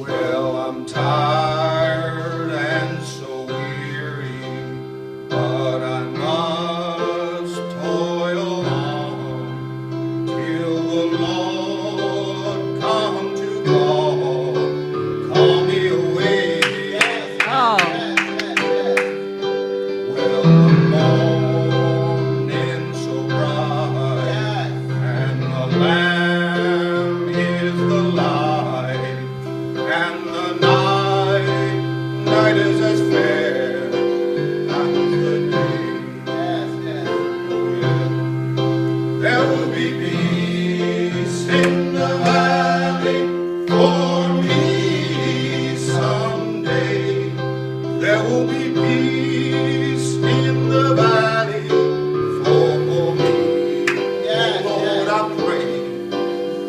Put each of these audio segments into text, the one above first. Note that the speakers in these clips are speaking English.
Well, I'm tired and so weary, but I must toil on till the Lord come to call me away. Oh. Well, the morning so bright, and the Lamb is the light, and the night is as fair as the day. There will be peace in the valley for me someday. There will be peace in the valley for me. Lord, I pray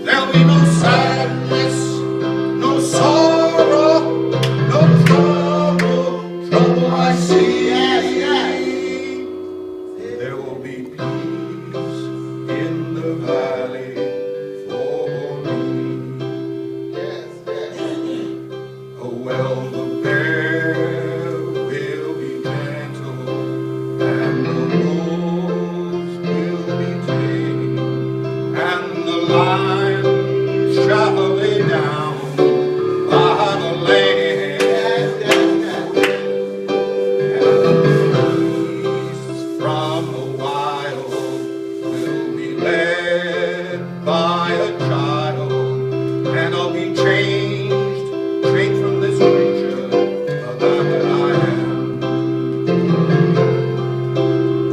there'll be no sadness, no sorrow, no trouble I see. There will be peace in the valley for me. Oh, well, the bear will be gentle, and the wolves will be tame, and the lion shall lay down by the land, and the beasts from the wild will be led by a child, and I'll be changed from this creature that I am.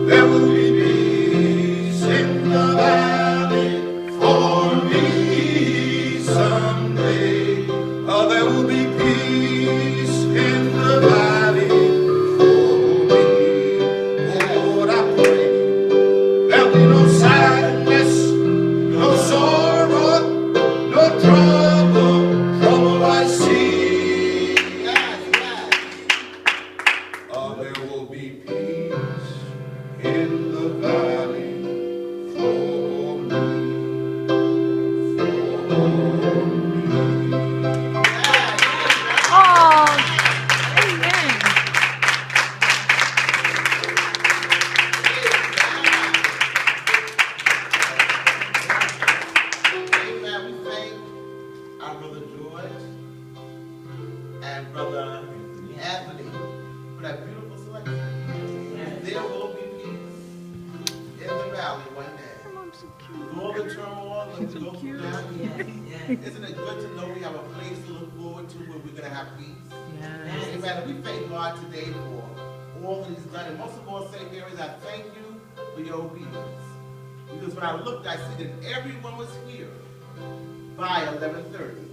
There will be peace in the valley for me someday. Oh, there will be peace in the valley for me. Oh, Lord, I pray there'll be no sadness, no sorrow, no trouble I see. Oh, there will be peace in the valley for me. Oh. Amen. Amen. We thank our brother George and brother Anthony for that beautiful selection. There will be peace in the valley one day. With all the turmoil that we go through down here. Isn't it good to know we have a place to look forward to where we're going to have peace? Amen. And we thank God today for all that He's done. And most of all, St. Mary's, I thank you for your obedience. Because when I looked, I see that everyone was here by 11:30.